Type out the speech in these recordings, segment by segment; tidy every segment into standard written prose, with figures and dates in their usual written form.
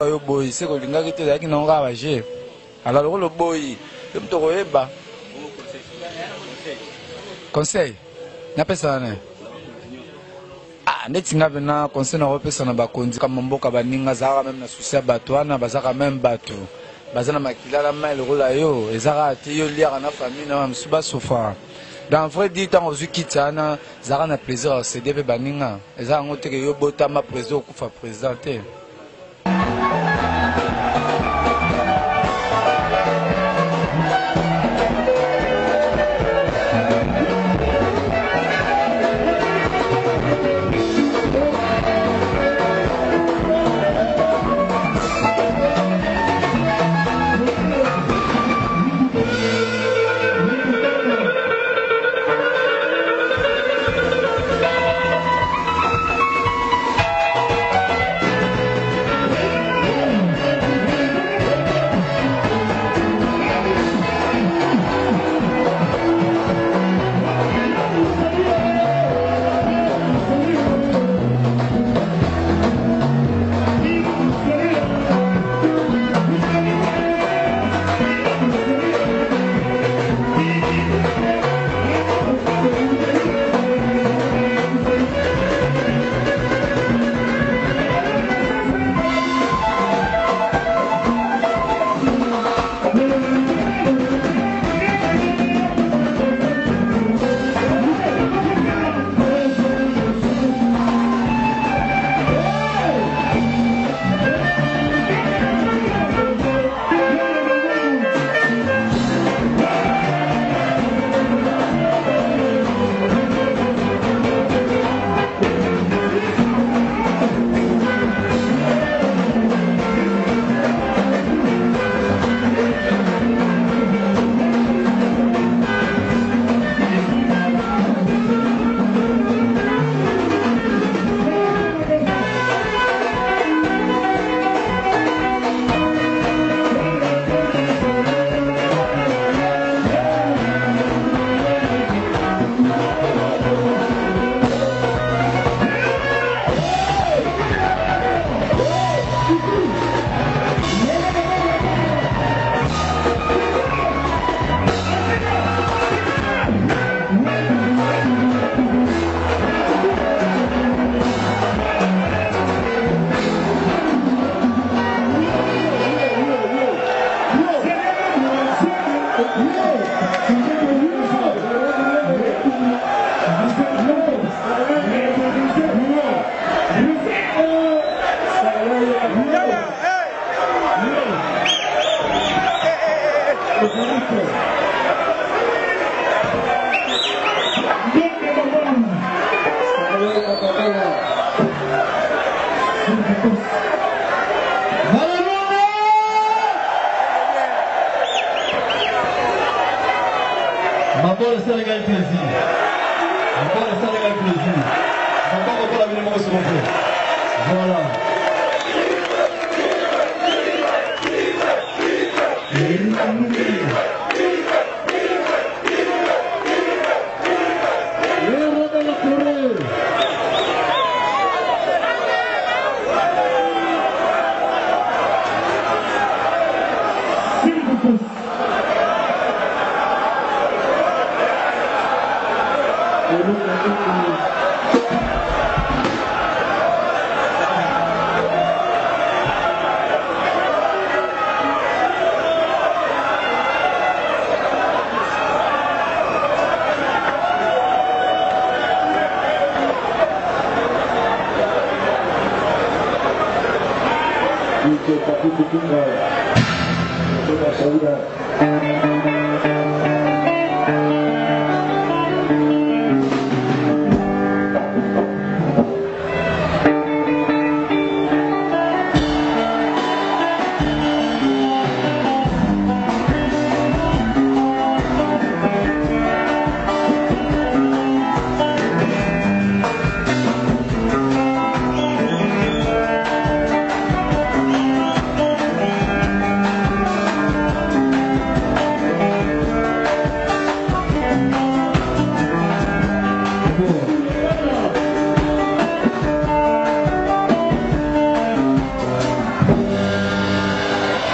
Yo boy, c'est que l'inga qui te dit qu'il n'a pas bagé. Alors le boy, le mto koeba. Conseil. Na pesa ne. Ah, netinga bena conseil na pesa na bakonzi kama mboka baninga zaka même na souci bato wana bazaka même bato. Bazana makilala mail rola yo, ezaka te yo liaka na famille na msuba sofa. Dans vrai dit tant aux kitana, zaka na plaisir c'est de baninga. Ezaka ngote ke yo bota ma président kufa présenter.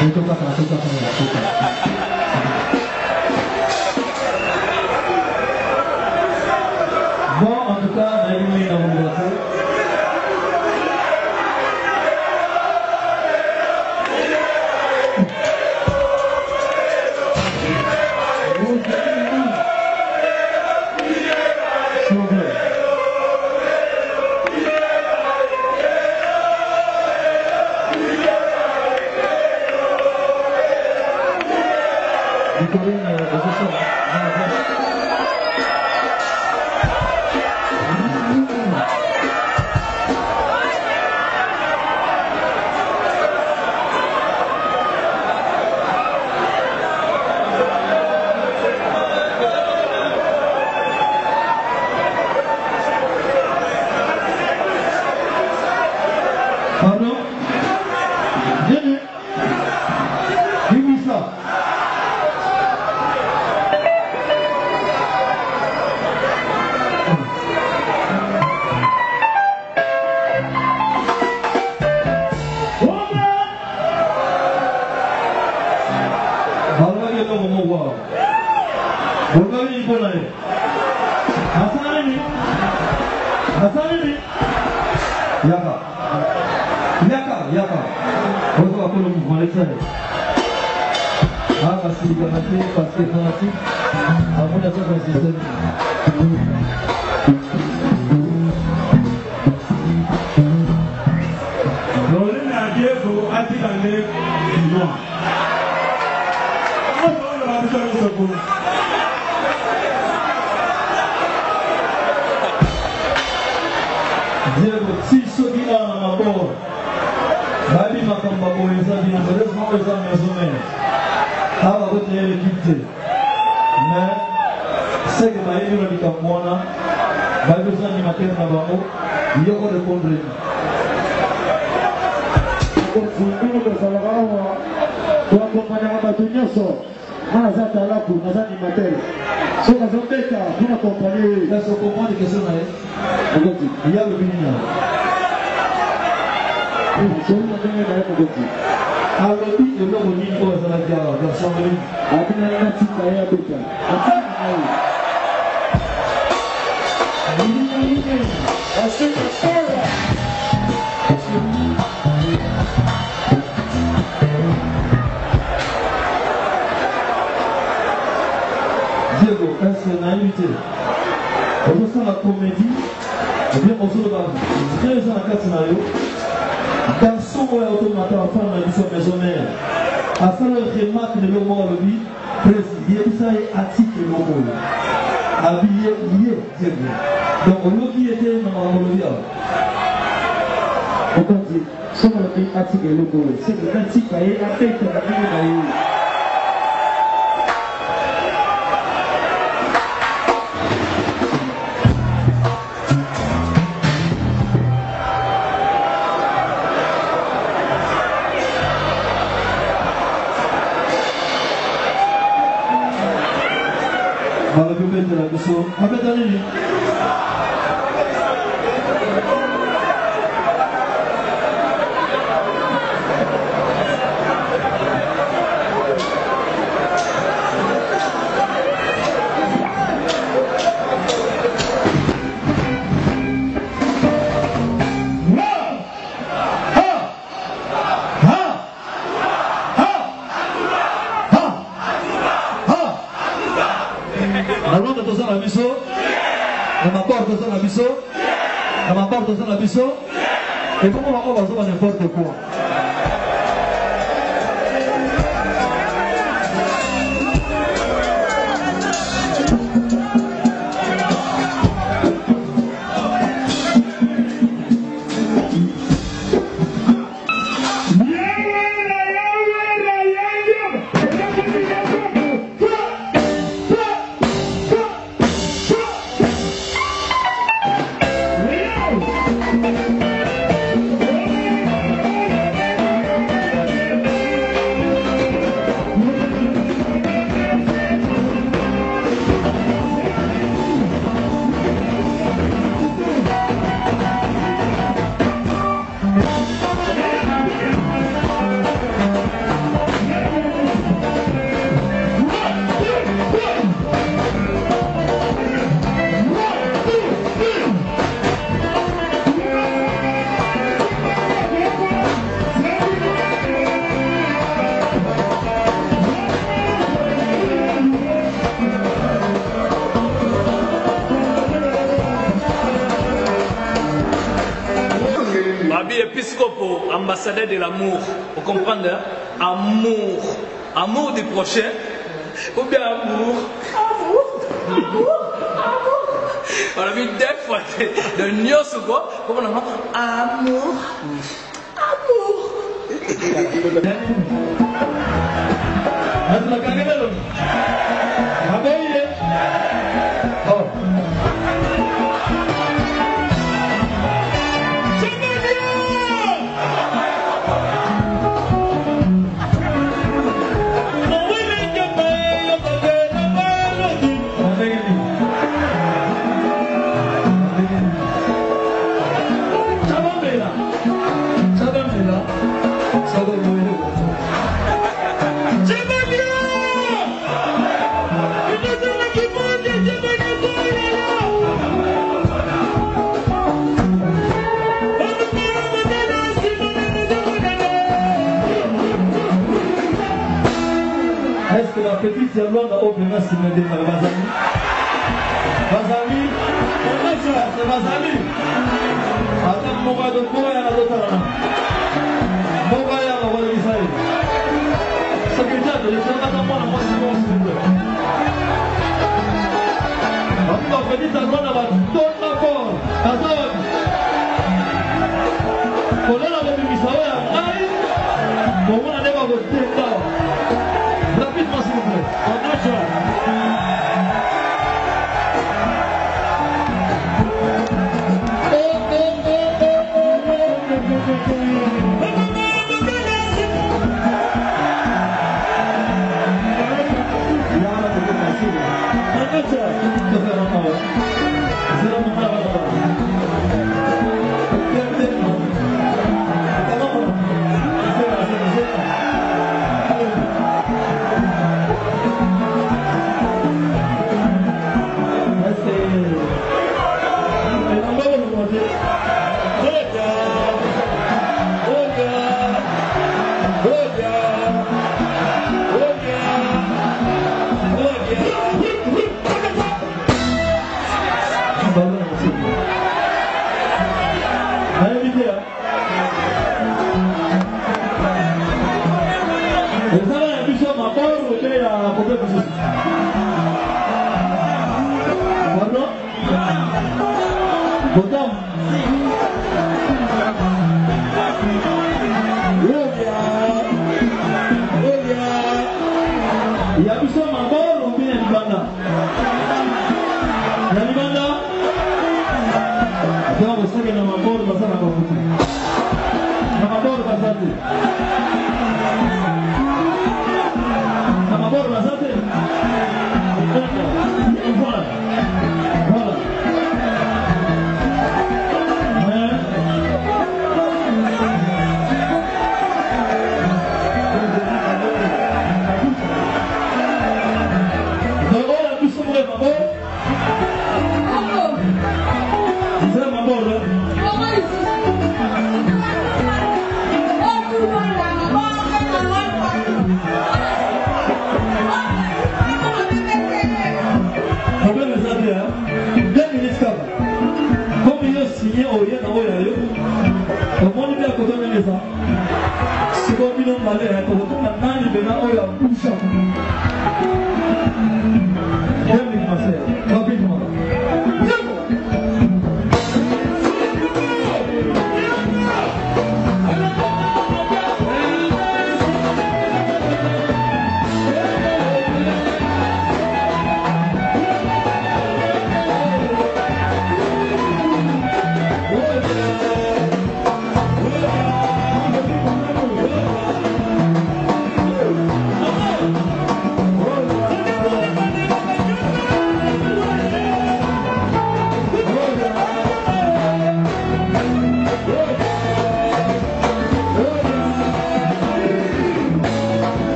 Bon, en tout cas, on a eu une amoureuse. Pardon? Venez. Give me ça. Yaka. Bonjour à tout le mouvement, l'excellent. Ah, parce qu'il est fanatique, parce qu'il est fanatique. À mon avis, c'est un système. L'origine à Dieu pour attirer les noirs. On va faire un secours. Dieu, si ce qui a un rapport. Bali makamba boyeza bien heureusement les hommes les hommes aba bote l'équipe mais c'est que bayi ni rabika mwana bayi besoin ni mater na bango yoko répondre ko tsungulu ko salagawa ko accompagner ba tunyoso aza talaku aza ni mater so ka zombeka pour accompagner la so comprendre que c'est là il y a le binina. Alobi eloko nini oyo azalaki awa garçon moni abinana na tika ye abeta Diego, est-ce na invité ozosala comédie bien ozoloba bien eza na kati na yo garçon oyo automata afana na biso maison mère asala remarque de l'homme à l'objet président ça est article l'homme habillé lié donc l'homme qui était dans la mologia on dit ça va être article l'homme c'est que l'article est à tête de la et comment on va faire n'importe quoi. ambassadeur de l'amour. Vous comprenez? Amour. Amour du prochain. Ou bien amour. On a vu deux fois de nios ou quoi? Comment on a amour. Amour. Est-ce que la petite Zerlonde a obéi si me dit Bazali? Bazali? C'est Bazali. Attends, mon gars de quoi il y a d'autres là? Mon gars il y a la voix de l'Israël. Secrétaire de l'Israël, attends-moi, moi c'est bon, s'il vous plaît. La petite Zerlonde va tout d'accord. Attends. Pour là, la petite Zerlonde, aïe. Pour moi, on n'est pas voté là. Rapidement, s'il vous plaît. En action.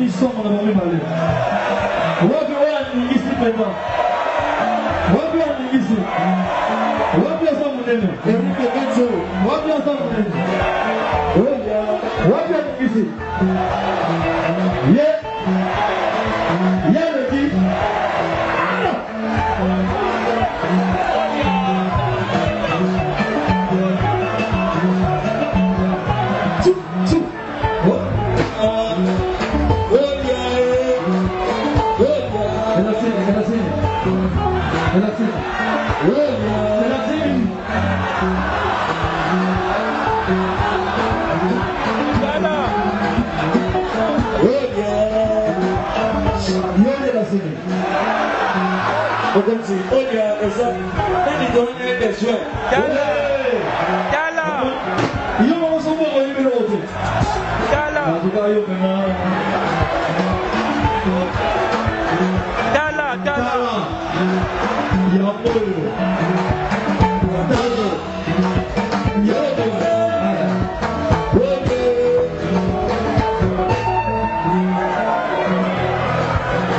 mission mon amour malé. Wapi ici maintenant. Wapi ici. Wapi ensemble nene. Eric Benzo. Wapi ensemble nene. Wapi ici. Yeah. Yeah le dit.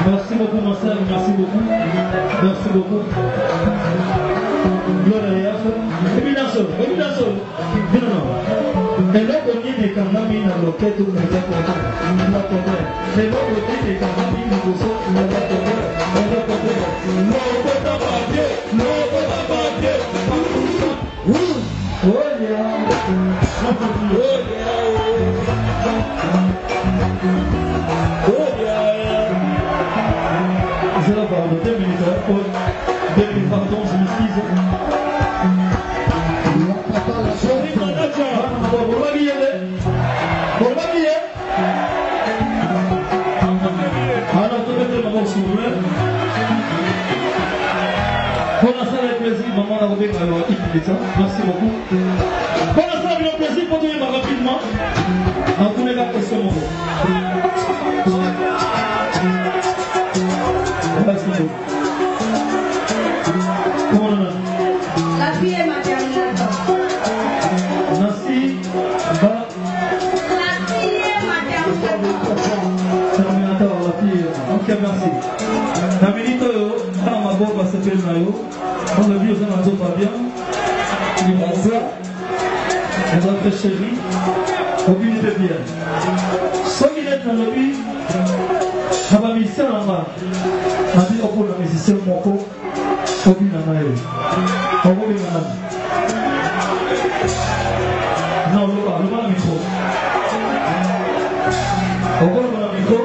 Merci beaucoup, mon frère, merci beaucoup. Merci beaucoup. Gloire à Dieu. Et puis, dans ce, non. Et là, on dit des candamines dans le quête où on est content. On va content. Et là, on dit des candamines dans le sol, on va content. On va content. Oh, yeah. Je vais avoir 2 minutes, 2 minutes, pardon, je m'excuse. Merci beaucoup. Pour l'instant, avec le plaisir, pour tout le monde rapidement. En tous les cas, question mon mot. Merci beaucoup. Comment on a? La fille est maternelle. Merci. La fille est maternelle. Terminateur, la fille. Ok, merci. La minute, quand ma boîte va se faire maillot, on a vu aux gens pas bien. Il va ça. Et notre chérie, au but de bien. Soit il est dans le but, ça va misser en bas. On dit au la musicien Moko, au but de la maille. Au but de la maille. Non, le micro. Au but de la micro.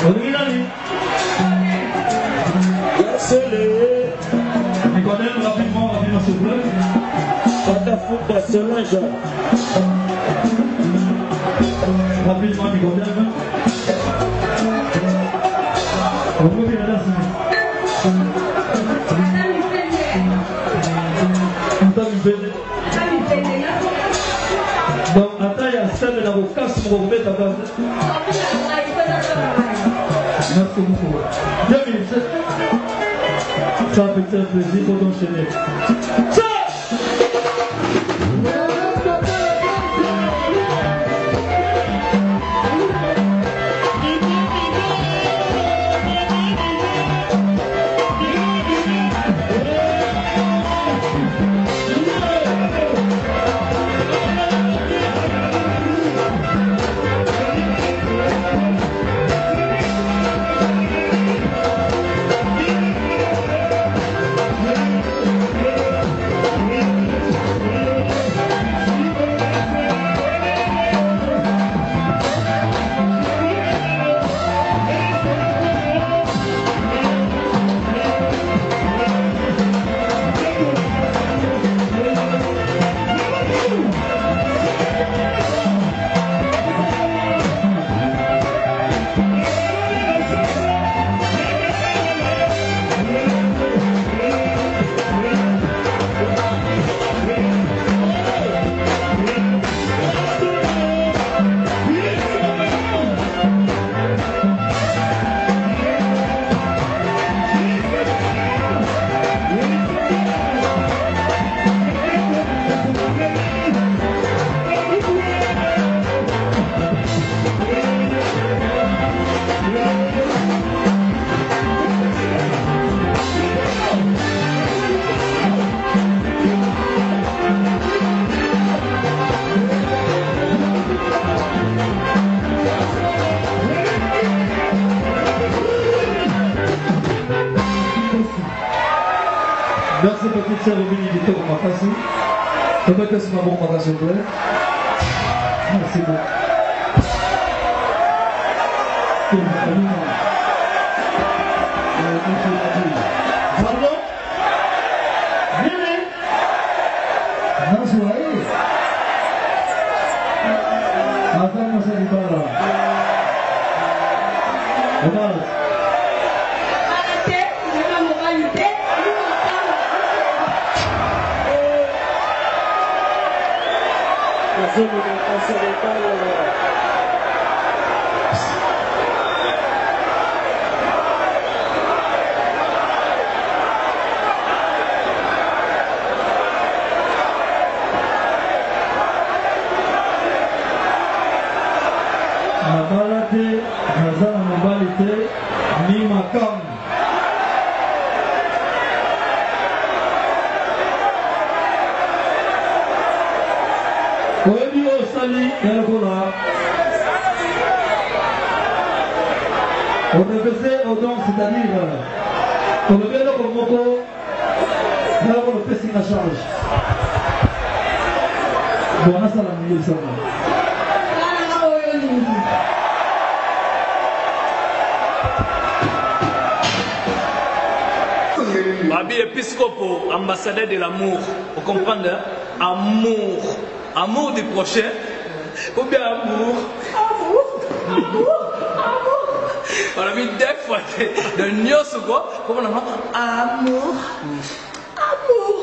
Au but de la micro. Nicodème, rapidement, s'il vous plaît. Rapidement, Nicodème. On peut bien là, donc, attends, il y a celle de l'avocat, si vous remettez à base. Merci beaucoup. 2 minutes. Ça fait un plaisir pour t'enchaîner. Merci petite sœur Obini du Togo Makasi. Peut-être c'est ma bonne Makasi, s'il vous plaît. Merci beaucoup. Pardon? Venez. Non, c'est vrai. Attends, ça n'est pas là. Regarde. Nabalate, Nazana Mobalite, Nimakam. Oebi Osali, Elgola. On refaisait au don, c'est-à-dire, on le met comme moko, là on le fait signe à charge. Bon, on a ça la nuit, ça va. Babi épiscopo, ambassadeur de l'amour. Vous comprenez? Amour. Amour du prochain. Ou bien amour. On a mis deux fois de nyos ou quoi? Comment on a dit? Amour. Amour.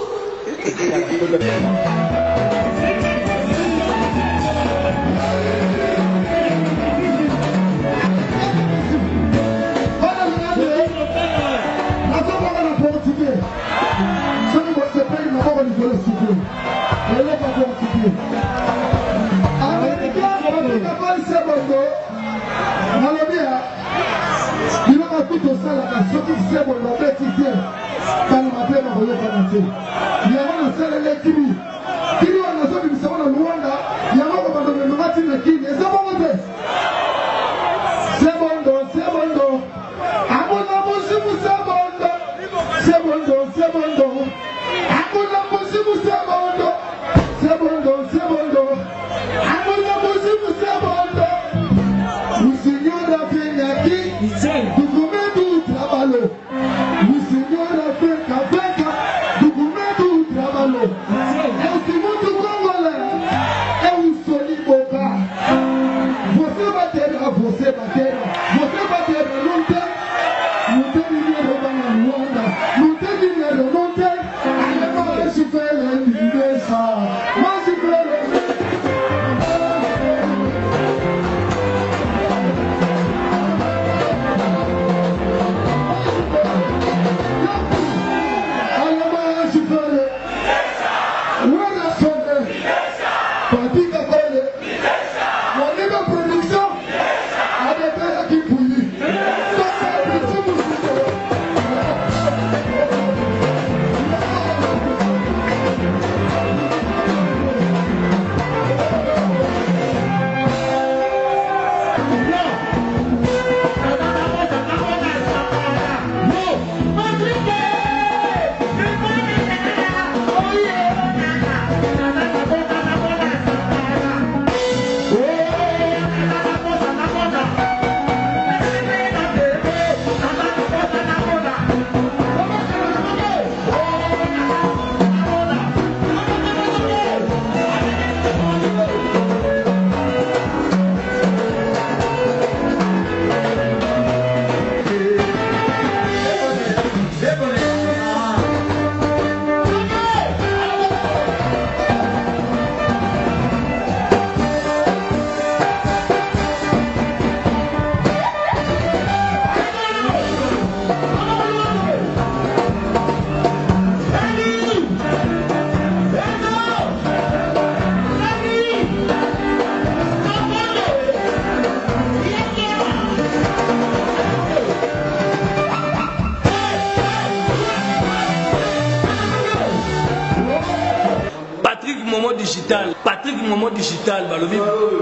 Patrick Momo digital balobi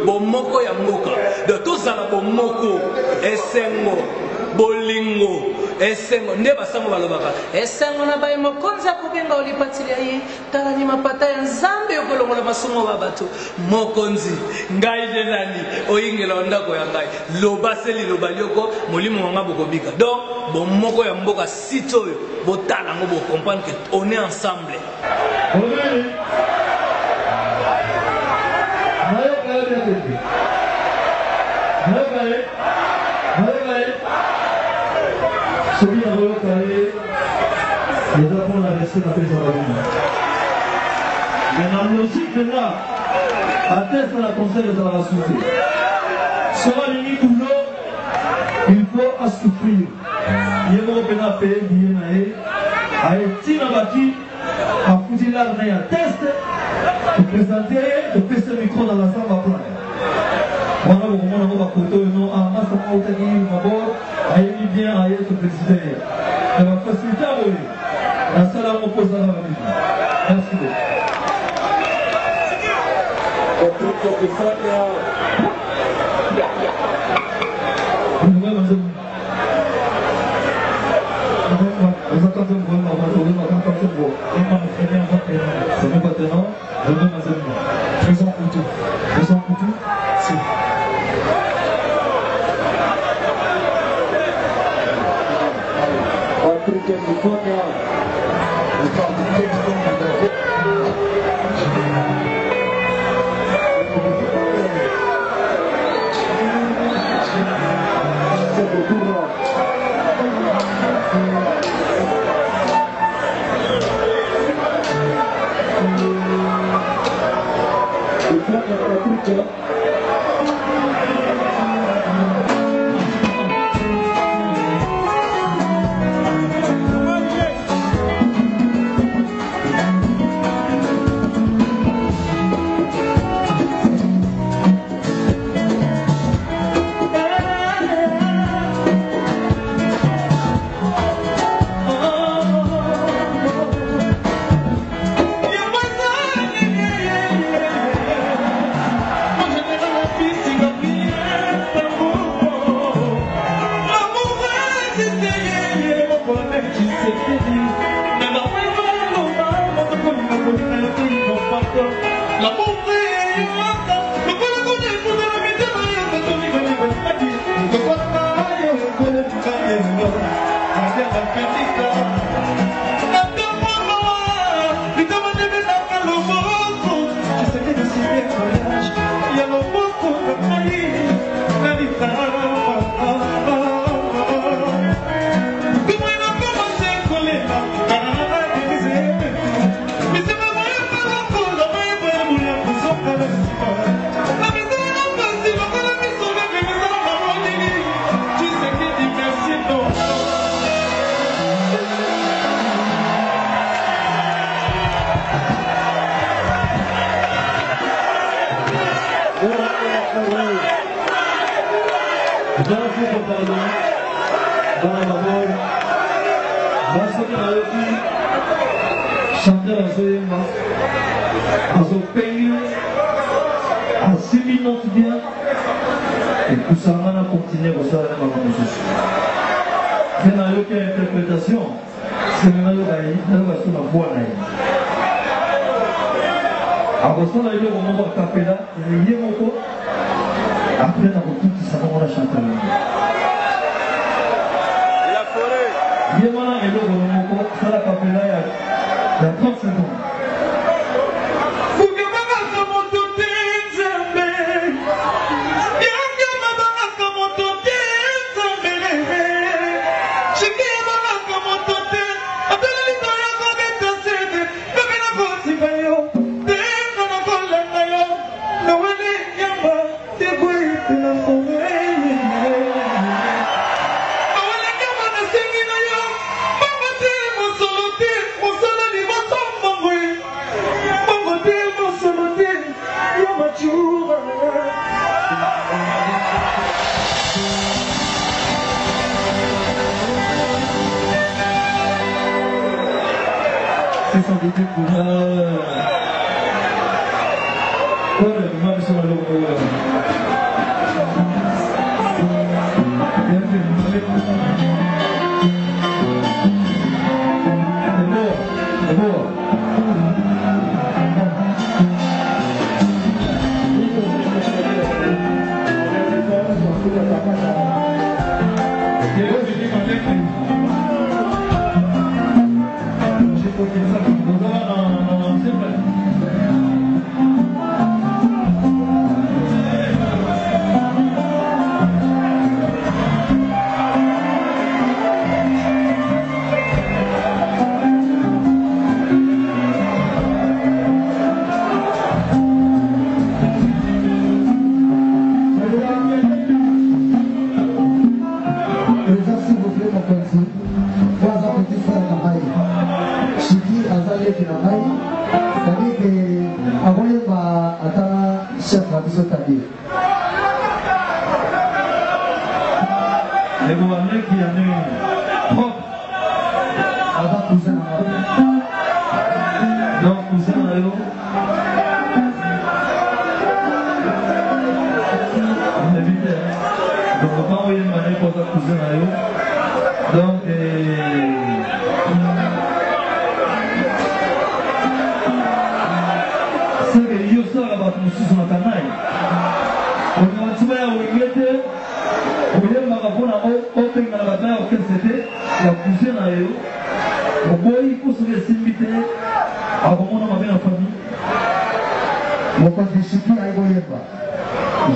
bomoko ya mboka de tous ala bomoko esengo bolingo esengo nde basango balobaka esengo na baye mokonzi akobenga olipatili ye tala ni mapata ya nzambe yokolongola masumo ba bato mokonzi ngai nde nani oyingela ondako ya ngai lobaseli lobalioko molimo wanga bokobika donc bomoko ya mboka site oyo botala ngo bocomprendre que on est ensemble. Celui à Royaume Carré, les enfants ont resté dans les environnements. Mais dans la logique de là, atteste à la conseil de la société. Sera limite ou non, il faut assouffrir. Il y a un peu de paix, il y a un peu à foutre l'armée à test, de présenter, de passer le micro dans la salle à plein. On a beaucoup de photos, non, à ma salle, d'abord, à y bien, à y être président. Ça va faciliter à vous. La salle à m'opposer à la vie. Merci beaucoup. Bienvenue.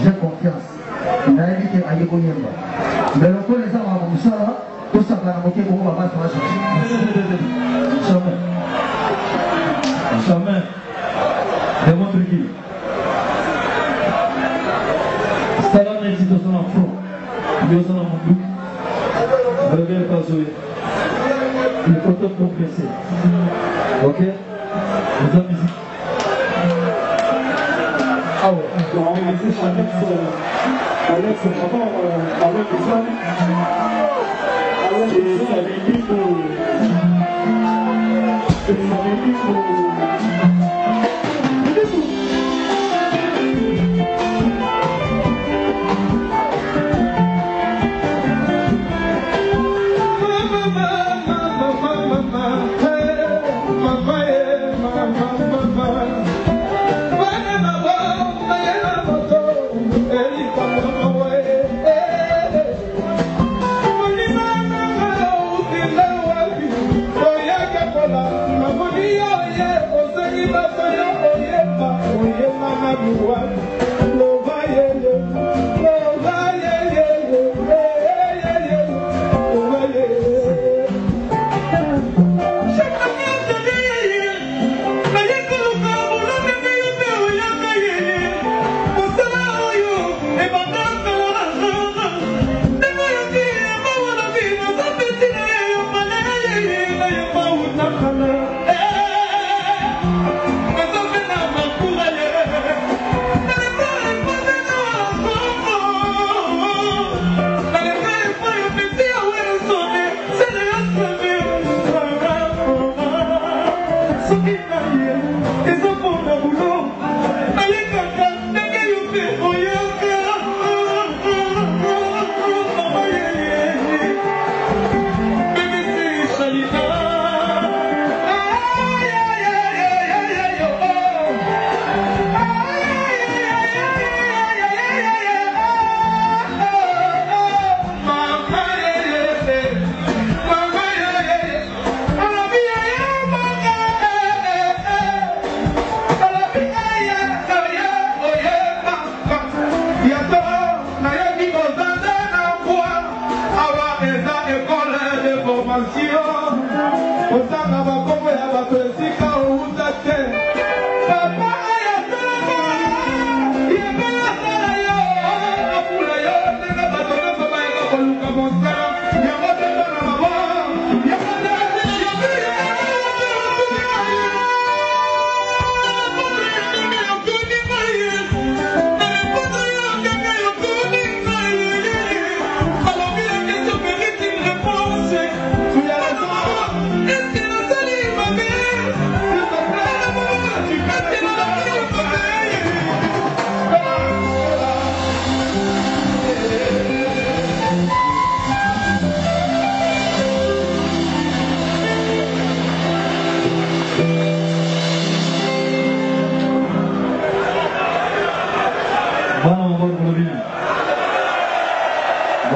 J'ai confiance. Il a évité à Yekoyemba. Mais le connaissant à Moussala, tout ça va moquer pour moi, pas jamais. Jamais. Démontre qui. Salam est dans son enfant. Il est dans son enfant. Réveille pas Zoé. Il faut te confesser. Ok? Vous avez musique. Ah ouais, on va laisser Alex d'abord avec les hommes. Et ça avait dit pour...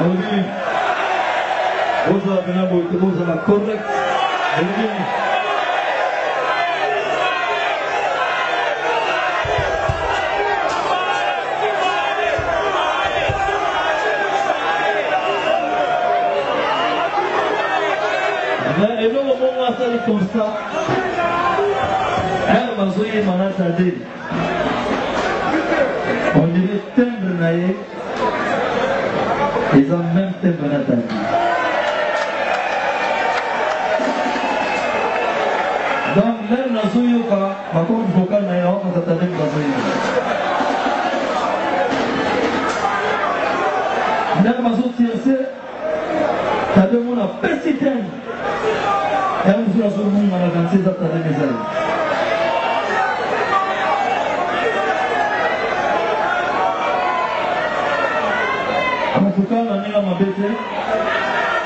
Oui. Vous avez la correcte. Oui. Et nous, on va faire comme ça. On dirait timbre naïe. Ils ont même timbre naïe. Donc, même dans ce yoga, par contre, il faut qu'on aille en train de faire même dans ce tiercé, t'as deux mondes à persiter. Et on se retrouve dans la cancer d'atteindre les ailes. En tout cas, on a mis la mabete.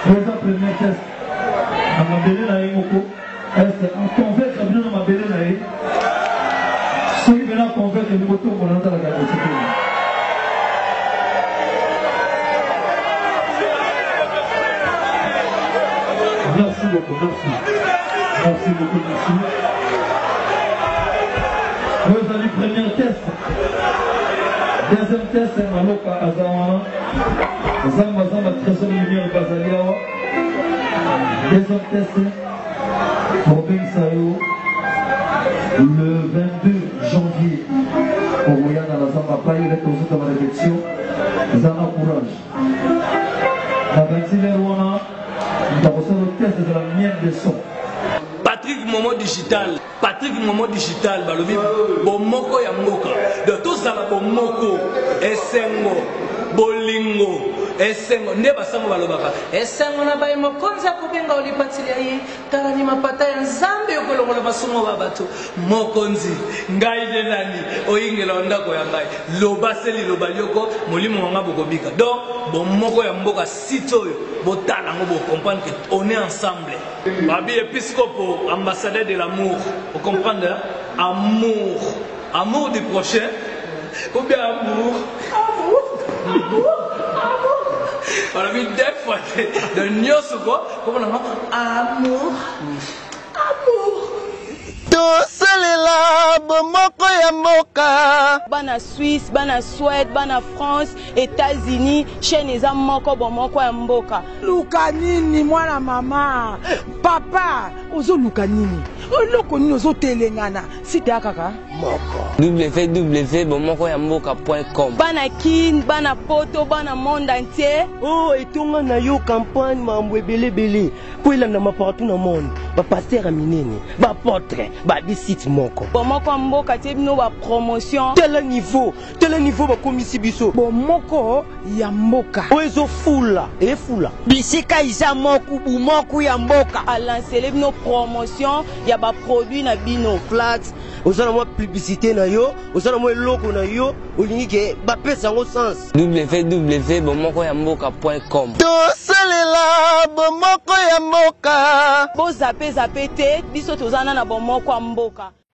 Pour le premier test, on m'a donné la émoco. On convaincre à venir dans ma belle naïe. Ceux qui viennent convaincre les motos pour l'entendre la garde. Merci beaucoup, merci. Merci beaucoup, merci. Vous avez premier test. Deuxième test, c'est Maloka Azawana. Zamba Trésor Lumière Bazaliawa. Deuxième test, Robin Sayo. Le 22 janvier, au Royal dans la Zamba Paye, il est aussi dans la réflexion. Zana Courage. La 26e Rwanda, nous avons fait le test de la lumière des sons. Patrick Momo Digital, balobi bomoko ya mboka. De tout ça la bomoko, esengo, bolingo, esengo, nde basango balobaka. Esengo na baye mokonza kubenga olipatilia yi, tala ni mapata ya nzambe yokolongola basumo babato. Mokonzi, ngai de nani, oyingela ondako ya ngai. Lobaseli lobalioko, molimo wanga bokobika. Donc, bomoko ya mboka sito yo, botala ngo bo comprendre que on est ensemble. Babi épiscopo, ambassadeur de l'amour. Vous comprenez? Amour. Amour du prochain. Ou bien amour. On a mis deux fois de nyos ou quoi? Comment on a amour. Amour. Tosalela bomoko ya mboka. Bana Suisse, bana Suède, bana France, États-Unis, chaîne eza moko bomoko ya mboka. Luka nini mwana mama? Papa, ozo luka nini? Oloko nini ozo telengana? Sita kaka moko. www.bomoko-ya-mboka.com. Bana Kin, bana Poto, bana monde entier. Oh, etonga na yo campagne mambo ebele. Po ilanda ma partout na monde. Ba pasteur aminene, ba portrait, ba bisite moko. Bomoko ya mboka te bino ba promotion. Tel niveau ba komisi biso. Bomoko ya mboka. Oezo fula, fula. Bisika isa moko bomoko ya mboka. A lancer bino promotion ya ba produit na bino flax. Ozana mo publicité na yo, ozana mo logo na yo, olingi ke ba pesa ngo sens. www.bomoko-ya-mboka.com. Tosalela bomoko ya mboka. Bo zape te biso tozana na bomoko ya mboka.